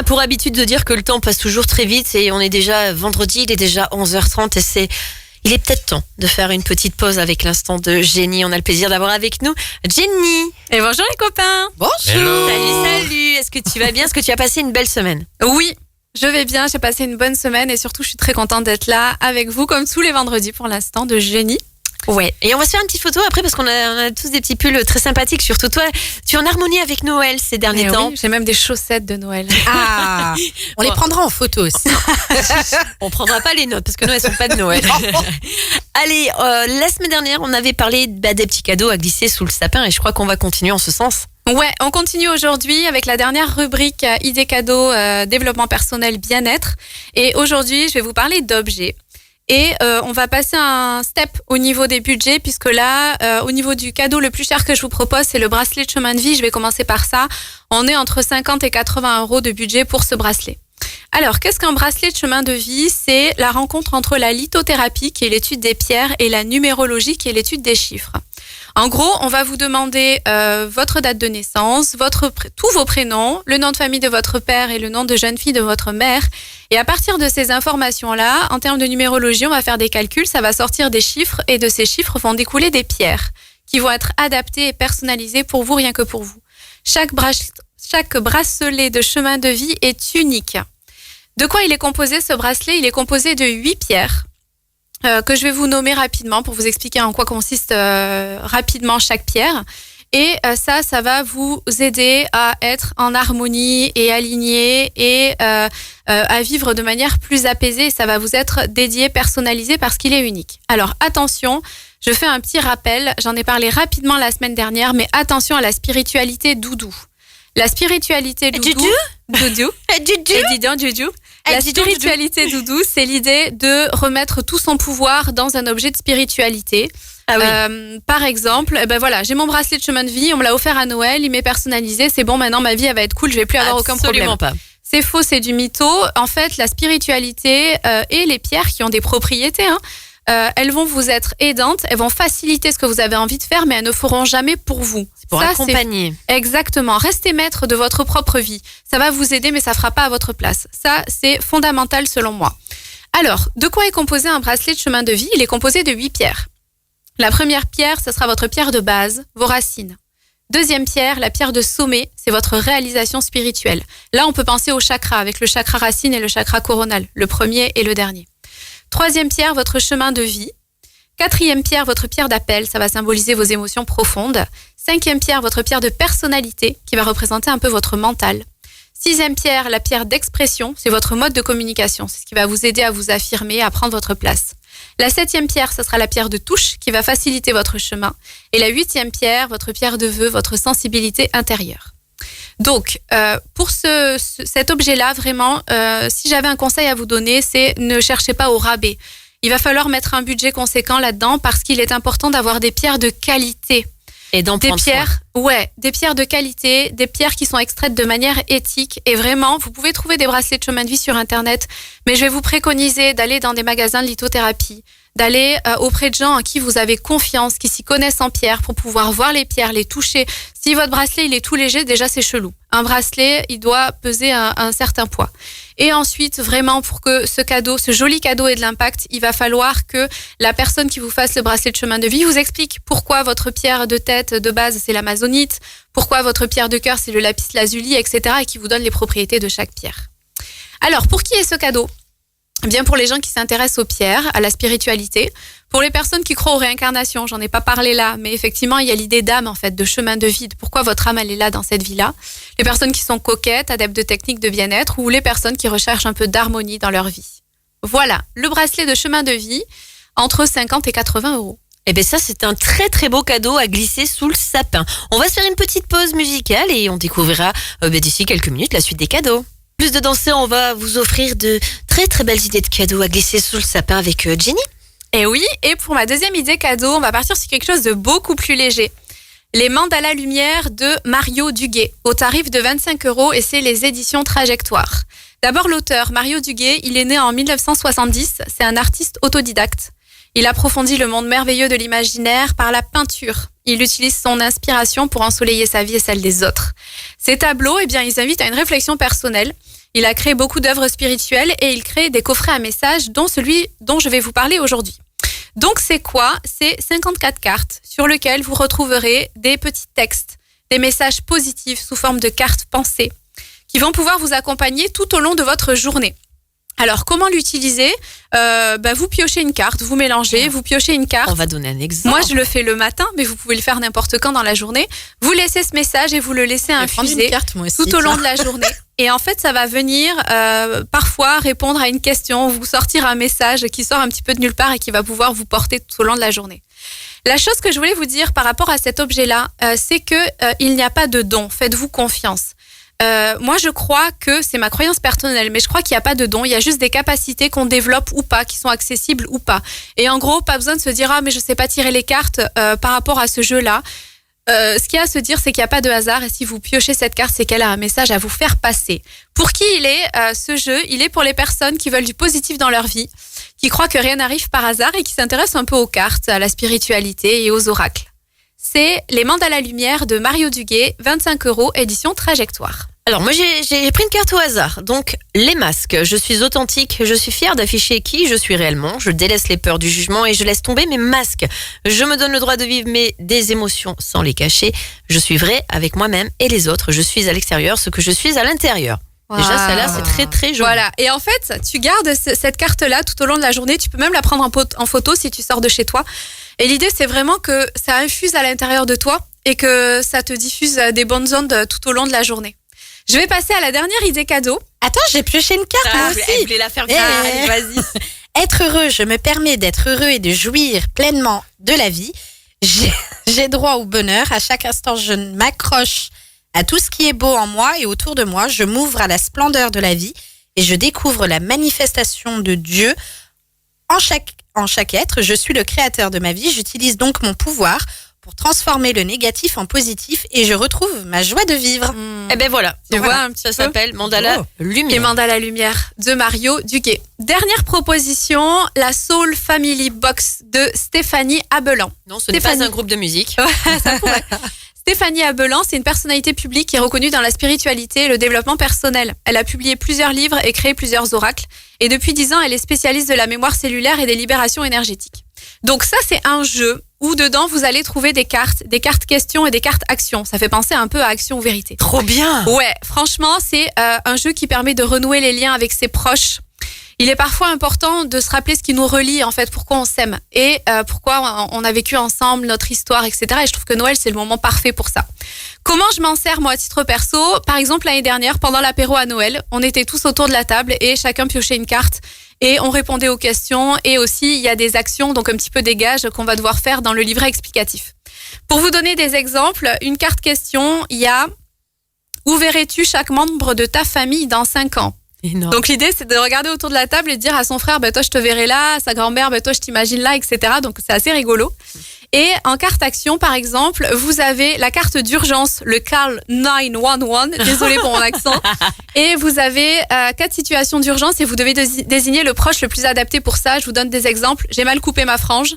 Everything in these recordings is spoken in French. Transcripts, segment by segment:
Pour habitude de dire que le temps passe toujours très vite et on est déjà vendredi, il est déjà 11h30 et il est peut-être temps de faire une petite pause avec l'instant de Jenny. On a le plaisir d'avoir avec nous Jenny. Et bonjour les copains. Bonjour. Hello. Salut. Est-ce que tu vas bien? Est-ce que tu as passé une belle semaine? Oui, je vais bien, j'ai passé une bonne semaine et surtout je suis très contente d'être là avec vous comme tous les vendredis pour l'instant de Jenny. Ouais, et on va se faire une petite photo après parce qu'on a tous des petits pulls très sympathiques. Surtout toi, tu es en harmonie avec Noël ces derniers temps. Oui, j'ai même des chaussettes de Noël. Ah, on les prendra en photo aussi. On prendra pas les notes parce que nous elles sont pas de Noël. Allez, la semaine dernière on avait parlé des petits cadeaux à glisser sous le sapin et je crois qu'on va continuer en ce sens. Ouais, on continue aujourd'hui avec la dernière rubrique idées cadeaux, développement personnel, bien-être. Et aujourd'hui, je vais vous parler d'objets. Et on va passer un step au niveau des budgets puisque là, au niveau du cadeau le plus cher que je vous propose, c'est le bracelet de chemin de vie. Je vais commencer par ça. On est entre 50 et 80 € de budget pour ce bracelet. Alors, qu'est-ce qu'un bracelet de chemin de vie? C'est la rencontre entre la lithothérapie, qui est l'étude des pierres, et la numérologie, qui est l'étude des chiffres. En gros, on va vous demander votre date de naissance, tous vos prénoms, le nom de famille de votre père et le nom de jeune fille de votre mère. Et à partir de ces informations-là, en termes de numérologie, on va faire des calculs, ça va sortir des chiffres et de ces chiffres vont découler des pierres qui vont être adaptées et personnalisées pour vous, rien que pour vous. Chaque bracelet de chemin de vie est unique. De quoi il est composé ce bracelet? Il est composé de 8 pierres. Que je vais vous nommer rapidement pour vous expliquer en quoi consiste rapidement chaque pierre. Et ça va vous aider à être en harmonie et aligné et à vivre de manière plus apaisée. Ça va vous être dédié, personnalisé parce qu'il est unique. Alors attention, je fais un petit rappel. J'en ai parlé rapidement la semaine dernière, mais attention à la spiritualité doudou. La spiritualité doudou. Doudou. Et dis donc, doudou. La spiritualité doudou, c'est l'idée de remettre tout son pouvoir dans un objet de spiritualité. Ah oui. Par exemple, voilà, j'ai mon bracelet de chemin de vie, on me l'a offert à Noël, il m'est personnalisé, c'est bon, maintenant ma vie elle va être cool, je vais plus avoir aucun problème. Absolument pas. C'est faux, c'est du mytho. En fait, la spiritualité et les pierres qui ont des propriétés, elles vont vous être aidantes, elles vont faciliter ce que vous avez envie de faire, mais elles ne feront jamais pour vous. C'est pour accompagner. Exactement. Restez maître de votre propre vie. Ça va vous aider, mais ça ne fera pas à votre place. Ça, c'est fondamental selon moi. Alors, de quoi est composé un bracelet de chemin de vie? Il est composé de 8 pierres. La première pierre, ce sera votre pierre de base, vos racines. Deuxième pierre, la pierre de sommet, c'est votre réalisation spirituelle. Là, on peut penser au chakra, avec le chakra racine et le chakra coronal, le premier et le dernier. Troisième pierre, votre chemin de vie. Quatrième pierre, votre pierre d'appel, ça va symboliser vos émotions profondes. Cinquième pierre, votre pierre de personnalité, qui va représenter un peu votre mental. Sixième pierre, la pierre d'expression, c'est votre mode de communication. C'est ce qui va vous aider à vous affirmer, à prendre votre place. La septième pierre, ce sera la pierre de touche, qui va faciliter votre chemin. Et la huitième pierre, votre pierre de vœu, votre sensibilité intérieure. Donc, pour cet objet-là, vraiment, si j'avais un conseil à vous donner, c'est ne cherchez pas au rabais. Il va falloir mettre un budget conséquent là-dedans parce qu'il est important d'avoir des pierres de qualité. Et d'en prendre soin. Des pierres de qualité, des pierres qui sont extraites de manière éthique. Et vraiment, vous pouvez trouver des bracelets de chemin de vie sur Internet, mais je vais vous préconiser d'aller dans des magasins de lithothérapie, d'aller auprès de gens en qui vous avez confiance, qui s'y connaissent en pierres pour pouvoir voir les pierres, les toucher. Si votre bracelet il est tout léger, déjà c'est chelou. Un bracelet, il doit peser un certain poids. Et ensuite, vraiment, pour que ce joli cadeau ait de l'impact, il va falloir que la personne qui vous fasse le bracelet de chemin de vie vous explique pourquoi votre pierre de tête de base, c'est l'amazonite, pourquoi votre pierre de cœur, c'est le lapis lazuli, etc. et qui vous donne les propriétés de chaque pierre. Alors, pour qui est ce cadeau? Bien pour les gens qui s'intéressent aux pierres, à la spiritualité, pour les personnes qui croient aux réincarnations, j'en ai pas parlé là, mais effectivement il y a l'idée d'âme en fait, de chemin de vie, de pourquoi votre âme elle est là dans cette vie-là. Les personnes qui sont coquettes, adeptes de techniques de bien-être ou les personnes qui recherchent un peu d'harmonie dans leur vie. Voilà, le bracelet de chemin de vie entre 50 et 80 €. Eh bien ça c'est un très très beau cadeau à glisser sous le sapin. On va se faire une petite pause musicale et on découvrira d'ici quelques minutes la suite des cadeaux. Plus de danser, on va vous offrir de très très belles idées de cadeaux à glisser sous le sapin avec Jenny. Et oui, et pour ma deuxième idée cadeau, on va partir sur quelque chose de beaucoup plus léger. Les mandalas lumière de Mario Duguay, au tarif de 25 € et c'est les éditions Trajectoire. D'abord l'auteur, Mario Duguay, il est né en 1970, c'est un artiste autodidacte. Il approfondit le monde merveilleux de l'imaginaire par la peinture. Il utilise son inspiration pour ensoleiller sa vie et celle des autres. Ces tableaux, ils invitent à une réflexion personnelle. Il a créé beaucoup d'œuvres spirituelles et il crée des coffrets à messages, dont celui dont je vais vous parler aujourd'hui. Donc c'est quoi ? C'est 54 cartes sur lesquelles vous retrouverez des petits textes, des messages positifs sous forme de cartes pensées qui vont pouvoir vous accompagner tout au long de votre journée. Alors, comment l'utiliser ? Vous piochez une carte, vous mélangez, vous piochez une carte. On va donner un exemple. Moi, je le fais le matin, mais vous pouvez le faire n'importe quand dans la journée. Vous laissez ce message et vous le laissez infuser une carte, moi aussi, tout au long de la journée. Et en fait, ça va venir parfois répondre à une question, vous sortir un message qui sort un petit peu de nulle part et qui va pouvoir vous porter tout au long de la journée. La chose que je voulais vous dire par rapport à cet objet-là, c'est que il n'y a pas de don. Faites-vous confiance. Moi, je crois que c'est ma croyance personnelle, mais je crois qu'il n'y a pas de don. Il y a juste des capacités qu'on développe ou pas, qui sont accessibles ou pas. Et en gros, pas besoin de se dire mais je sais pas tirer les cartes par rapport à ce jeu-là. Ce qu'il y a à se dire, c'est qu'il n'y a pas de hasard. Et si vous piochez cette carte, c'est qu'elle a un message à vous faire passer. Pour qui il est ce jeu ? Il est pour les personnes qui veulent du positif dans leur vie, qui croient que rien n'arrive par hasard et qui s'intéressent un peu aux cartes, à la spiritualité et aux oracles. C'est Les Mandalas Lumière de Mario Duguay, 25 €, édition Trajectoire. Alors moi j'ai pris une carte au hasard. Donc les masques, je suis authentique, je suis fière d'afficher qui je suis réellement, je délaisse les peurs du jugement et je laisse tomber mes masques. Je me donne le droit de vivre des émotions sans les cacher. Je suis vraie avec moi-même et les autres. Je suis à l'extérieur ce que je suis à l'intérieur. Wow. Déjà celle-là c'est très très joli. Voilà, et en fait tu gardes cette carte-là tout au long de la journée. Tu peux même la prendre en photo si tu sors de chez toi. Et l'idée c'est vraiment que ça infuse à l'intérieur de toi et que ça te diffuse des bonnes ondes tout au long de la journée. Je vais passer à la dernière idée cadeau. Attends, j'ai pioché une carte, moi Elle aussi. voulait la faire Allez, vas-y. Être heureux, je me permets d'être heureux et de jouir pleinement de la vie. J'ai droit au bonheur. À chaque instant, je m'accroche à tout ce qui est beau en moi et autour de moi. Je m'ouvre à la splendeur de la vie et je découvre la manifestation de Dieu en chaque être. Je suis le créateur de ma vie. J'utilise donc mon pouvoir pour transformer le négatif en positif et je retrouve ma joie de vivre. Eh ben voilà. Tu Donc vois voilà, un petit ça peu s'appelle Mandala Les Lumière. Mandalas Lumière de Mario Duguay. Dernière proposition, la Soul Family Box de Stéphanie Abelan. Non, ce n'est pas un groupe de musique. Ça pourrait. Stéphanie Abelan, c'est une personnalité publique qui est reconnue dans la spiritualité et le développement personnel. Elle a publié plusieurs livres et créé plusieurs oracles. Et depuis 10 ans, elle est spécialiste de la mémoire cellulaire et des libérations énergétiques. Donc ça, c'est un jeu où dedans, vous allez trouver des cartes questions et des cartes actions. Ça fait penser un peu à action ou vérité. Trop bien. Ouais, franchement, c'est un jeu qui permet de renouer les liens avec ses proches. Il est parfois important de se rappeler ce qui nous relie, en fait, pourquoi on s'aime et pourquoi on a vécu ensemble, notre histoire, etc. Et je trouve que Noël, c'est le moment parfait pour ça. Comment je m'en sers, moi, à titre perso ? Par exemple, l'année dernière, pendant l'apéro à Noël, on était tous autour de la table et chacun piochait une carte et on répondait aux questions. Et aussi, il y a des actions, donc un petit peu des gages qu'on va devoir faire dans le livret explicatif. Pour vous donner des exemples, une carte question, il y a « Où verrais-tu chaque membre de ta famille dans 5 ans ?» Énorme. Donc l'idée, c'est de regarder autour de la table et de dire à son frère, toi je te verrai là, à sa grand-mère, toi je t'imagine là, etc. Donc c'est assez rigolo. Et en carte action, par exemple, vous avez la carte d'urgence, le Call 911, désolé pour mon accent. Et vous avez 4 situations d'urgence et vous devez désigner le proche le plus adapté pour ça. Je vous donne des exemples. J'ai mal coupé ma frange,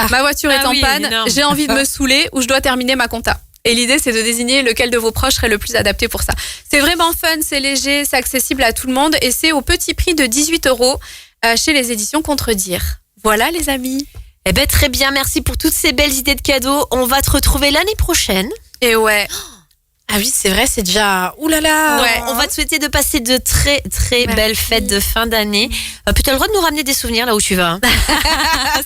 ma voiture est en panne, énorme. j'ai envie de me saouler ou je dois terminer ma compta. Et l'idée, c'est de désigner lequel de vos proches serait le plus adapté pour ça. C'est vraiment fun, c'est léger, c'est accessible à tout le monde et c'est au petit prix de 18 € chez les éditions Contredire. Voilà les amis. Eh ben très bien, merci pour toutes ces belles idées de cadeaux. On va te retrouver l'année prochaine. Et ouais. Ah oui, c'est vrai, c'est déjà... Ouh là là. Ouais, on va te souhaiter de passer de très très Merci. belles fêtes de fin d'année. Puis tu as le droit de nous ramener des souvenirs là où tu vas. Hein.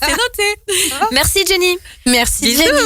C'est noté. Merci Jenny. Merci Bisous. Jenny.